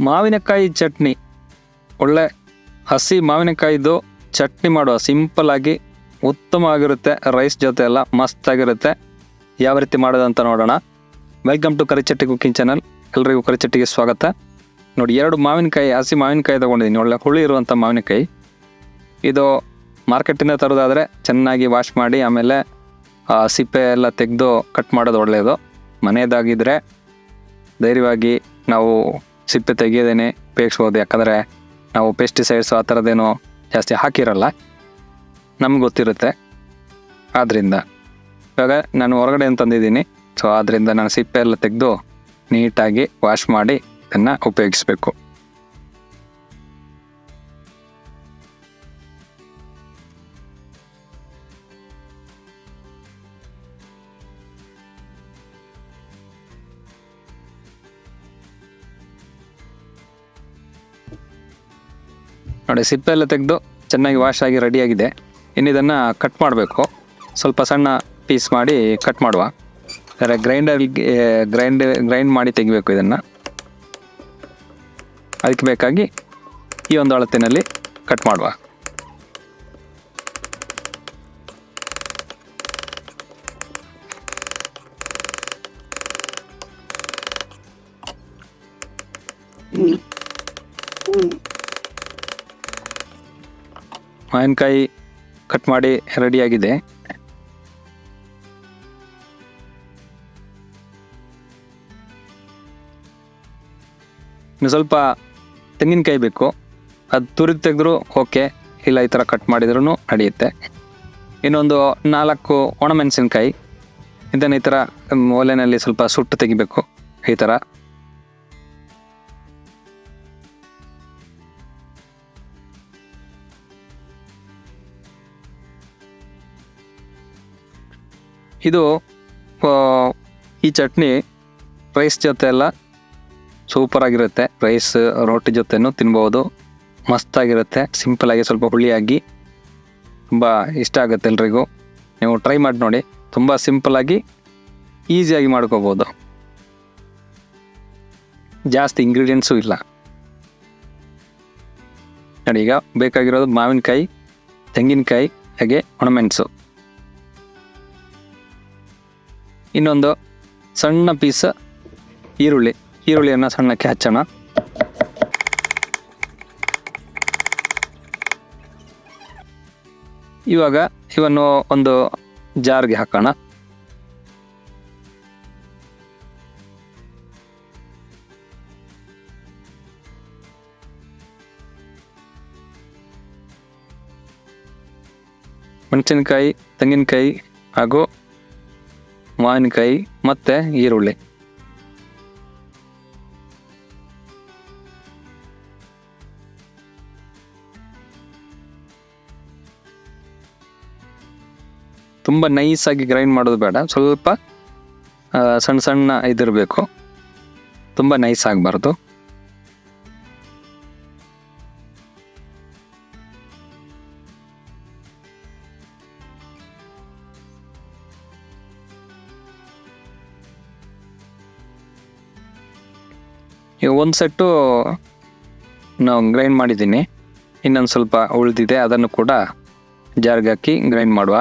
ಮಾವಿನಕಾಯಿ ಚಟ್ನಿ, ಒಳ್ಳೆ ಹಸಿ ಮಾವಿನಕಾಯಿದು ಚಟ್ನಿ ಮಾಡುವ ಸಿಂಪಲ್ಲಾಗಿ ಉತ್ತಮವಾಗಿರುತ್ತೆ. ರೈಸ್ ಜೊತೆ ಎಲ್ಲ ಮಸ್ತಾಗಿರುತ್ತೆ. ಯಾವ ರೀತಿ ಮಾಡೋದು ಅಂತ ನೋಡೋಣ. Welcome to Karichatti cooking channel. ಎಲ್ರಿಗೂ ಕರಿಚಟ್ಟಿಗೆ ಸ್ವಾಗತ. ನೋಡಿ, 2 ಮಾವಿನಕಾಯಿ, ಹಸಿ ಮಾವಿನಕಾಯಿ ತೊಗೊಂಡಿದ್ದೀನಿ. ಒಳ್ಳೆ ಹುಳಿ ಇರುವಂಥ ಮಾವಿನಕಾಯಿ. ಇದು ಮಾರ್ಕೆಟಿಂದ ತರೋದಾದರೆ ಚೆನ್ನಾಗಿ ವಾಶ್ ಮಾಡಿ ಆಮೇಲೆ ಸಿಪ್ಪೆ ಎಲ್ಲ ತೆಗೆದು ಕಟ್ ಮಾಡೋದು ಒಳ್ಳೆಯದು. ಮನೆಯದಾಗಿದ್ದರೆ ಧೈರ್ಯವಾಗಿ ನಾವು ಸಿಪ್ಪೆ ತೆಗೆಯೋದೇನೆ ಉಪಯೋಗಿಸ್ಬೋದು. ಯಾಕಂದರೆ ನಾವು ಪೆಸ್ಟಿಸೈಡ್ಸು ಆ ಥರದ್ದೇನೋ ಜಾಸ್ತಿ ಹಾಕಿರಲ್ಲ, ನಮ್ಗೆ ಗೊತ್ತಿರುತ್ತೆ. ಆದ್ದರಿಂದ ಇವಾಗ ನಾನು ಹೊರಗಡೆ ತಂದಿದ್ದೀನಿ. ಸೊ ಆದ್ದರಿಂದ ನಾನು ಸಿಪ್ಪೆ ಎಲ್ಲ ತೆಗೆದು ನೀಟಾಗಿ ವಾಶ್ ಮಾಡಿ ಇದನ್ನು ಉಪಯೋಗಿಸ್ಬೇಕು. ನೋಡಿ, ಸಿಪ್ಪೆ ಎಲ್ಲ ತೆಗೆದು ಚೆನ್ನಾಗಿ ವಾಶ್ ಆಗಿ ರೆಡಿಯಾಗಿದೆ. ಇನ್ನು ಇದನ್ನು ಕಟ್ ಮಾಡಬೇಕು. ಸ್ವಲ್ಪ ಸಣ್ಣ ಪೀಸ್ ಮಾಡಿ ಕಟ್ ಮಾಡುವ. ಗ್ರೈಂಡ್ ಮಾಡಿ ತೆಗಿಬೇಕು ಇದನ್ನು. ಅದಕ್ಕೆ ಬೇಕಾಗಿ ಈ ಒಂದು ಅಳತೆಯಲ್ಲಿ ಕಟ್ ಮಾಡುವ. ಮಾವಿನಕಾಯಿ ಕಟ್ ಮಾಡಿ ರೆಡಿಯಾಗಿದೆ. ಇನ್ನು ಸ್ವಲ್ಪ ತೆಂಗಿನಕಾಯಿ ಬೇಕು. ಅದು ತುರಿದು ತೆಗೆದ್ರೂ ಓಕೆ, ಇಲ್ಲ ಈ ಥರ ಕಟ್ ಮಾಡಿದ್ರೂ ನಡೆಯುತ್ತೆ. ಇನ್ನೊಂದು 4 ಒಣಮೆಣಸಿನ್ಕಾಯಿ. ಇದನ್ನು ಈ ಥರ ಒಲೆಯಲ್ಲಿ ಸ್ವಲ್ಪ ಸುಟ್ಟು ತೆಗಿಬೇಕು. ಈ ಥರ ಇದು ಈ ಚಟ್ನಿ ರೈಸ್ ಜೊತೆ ಎಲ್ಲ ಸೂಪರಾಗಿರುತ್ತೆ. ರೈಸ್ ರೋಟಿ ಜೊತೆನೂ ತಿನ್ಬೋದು, ಮಸ್ತಾಗಿರುತ್ತೆ. ಸಿಂಪಲಾಗಿ ಸ್ವಲ್ಪ ಹುಳಿಯಾಗಿ ತುಂಬ ಇಷ್ಟ ಆಗುತ್ತೆ ಎಲ್ರಿಗೂ. ನೀವು ಟ್ರೈ ಮಾಡಿ ನೋಡಿ. ತುಂಬ ಸಿಂಪಲಾಗಿ ಈಸಿಯಾಗಿ ಮಾಡ್ಕೋಬೋದು. ಜಾಸ್ತಿ ಇಂಗ್ರೀಡಿಯೆಂಟ್ಸು ಇಲ್ಲ. ನೋಡಿ, ಈಗ ಬೇಕಾಗಿರೋದು ಮಾವಿನಕಾಯಿ, ತೆಂಗಿನಕಾಯಿ, ಹಾಗೆ ಒಣಮೆಣಸು. ಇನ್ನೊಂದು ಸಣ್ಣ ಪೀಸ್ ಈರುಳ್ಳಿಯನ್ನು ಸಣ್ಣಕ್ಕೆ ಹಚ್ಚೋಣ. ಇವಾಗ ಇವನ್ನು ಒಂದು ಜಾರ್ಗೆ ಹಾಕೋಣ. ಮೆಣಸಿನಕಾಯಿ, ತೆಂಗಿನಕಾಯಿ ಹಾಗೂ ಮಾವಿನಕಾಯಿ ಮತ್ತು ಈರುಳ್ಳಿ. ತುಂಬ ನೈಸಾಗಿ ಗ್ರೈಂಡ್ ಮಾಡೋದು ಬೇಡ, ಸ್ವಲ್ಪ ಸಣ್ಣ ಸಣ್ಣ ಇದಿರಬೇಕು, ತುಂಬ ನೈಸ್ ಆಗಬಾರ್ದು. ಈಗ ಒಂದು ಸೆಟ್ಟು ನಾವು ಗ್ರೈಂಡ್ ಮಾಡಿದ್ದೀನಿ. ಇನ್ನೊಂದು ಸ್ವಲ್ಪ ಉಳಿದಿದೆ, ಅದನ್ನು ಕೂಡ ಜಾರ್ಗೆ ಹಾಕಿ ಗ್ರೈಂಡ್ ಮಾಡುವ.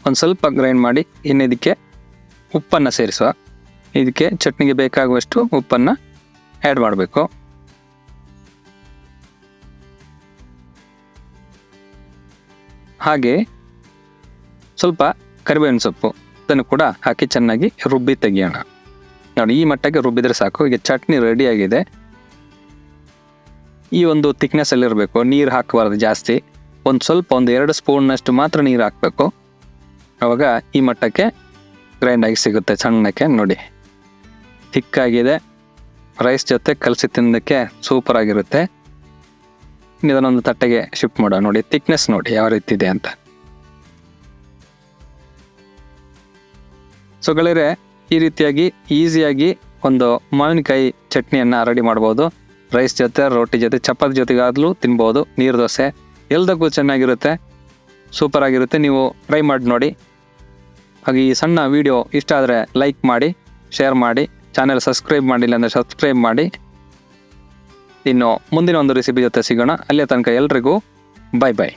ಒಂದು ಸ್ವಲ್ಪ ಗ್ರೈಂಡ್ ಮಾಡಿ ಇನ್ನು ಇದಕ್ಕೆ ಉಪ್ಪನ್ನು ಸೇರಿಸುವ. ಇದಕ್ಕೆ ಚಟ್ನಿಗೆ ಬೇಕಾಗುವಷ್ಟು ಉಪ್ಪನ್ನು ಆ್ಯಡ್ ಮಾಡಬೇಕು. ಹಾಗೆ ಸ್ವಲ್ಪ ಕರಿಬೇವಿನ ಸೊಪ್ಪು, ಅದನ್ನು ಕೂಡ ಹಾಕಿ ಚೆನ್ನಾಗಿ ರುಬ್ಬಿ ತೆಗಿಯೋಣ. ನೋಡಿ, ಈ ಮಟ್ಟಕ್ಕೆ ರುಬ್ಬಿದ್ರೆ ಸಾಕು. ಈಗ ಚಟ್ನಿ ರೆಡಿಯಾಗಿದೆ. ಈ ಒಂದು ಥಿಕ್ನೆಸ್ಸಲ್ಲಿರಬೇಕು, ನೀರು ಹಾಕಬಾರ್ದು ಜಾಸ್ತಿ. ಒಂದು 2 ಸ್ಪೂನ್ನಷ್ಟು ಮಾತ್ರ ನೀರು ಹಾಕಬೇಕು. ಆವಾಗ ಈ ಮಟ್ಟಕ್ಕೆ ಗ್ರೈಂಡಾಗಿ ಸಿಗುತ್ತೆ ಸಣ್ಣಕ್ಕೆ. ನೋಡಿ, ಥಿಕ್ಕಾಗಿದೆ. ರೈಸ್ ಜೊತೆ ಕಲಸಿ ತಿನ್ನೋದಕ್ಕೆ ಸೂಪರಾಗಿರುತ್ತೆ. ಇದನ್ನೊಂದು ತಟ್ಟೆಗೆ ಶಿಫ್ಟ್ ಮಾಡೋಣ. ನೋಡಿ, ಥಿಕ್ನೆಸ್ ನೋಡಿ ಯಾವ ರೀತಿ ಇದೆ ಅಂತ. ಸೊ ಗೆಳೆಯರೆ, ಈ ರೀತಿಯಾಗಿ ಈಸಿಯಾಗಿ ಒಂದು ಮಾವಿನಕಾಯಿ ಚಟ್ನಿಯನ್ನು ರೆಡಿ ಮಾಡ್ಬೋದು. ರೈಸ್ ಜೊತೆ, ರೋಟಿ ಜೊತೆ, ಚಪಾತಿ ಜೊತೆಗಾದ್ರೂ ತಿನ್ಬೋದು. ನೀರು ದೋಸೆ ಎಲ್ಲದಕ್ಕೂ ಚೆನ್ನಾಗಿರುತ್ತೆ, ಸೂಪರಾಗಿರುತ್ತೆ. ನೀವು ಟ್ರೈ ಮಾಡಿ ನೋಡಿ. ಹಾಗೆ ಈ ಸಣ್ಣ ವಿಡಿಯೋ ಇಷ್ಟ ಆದರೆ ಲೈಕ್ ಮಾಡಿ, ಶೇರ್ ಮಾಡಿ, ಚಾನೆಲ್ ಸಬ್ಸ್ಕ್ರೈಬ್ ಮಾಡಿಲ್ಲ ಅಂದರೆ ಸಬ್ಸ್ಕ್ರೈಬ್ ಮಾಡಿ. ಇನ್ನು ಮುಂದಿನ ಒಂದು ರೆಸಿಪಿ ಜೊತೆ ಸಿಗೋಣ. ಅಲ್ಲಿಯ ತನಕ ಎಲ್ರಿಗೂ ಬಾಯ್ ಬಾಯ್.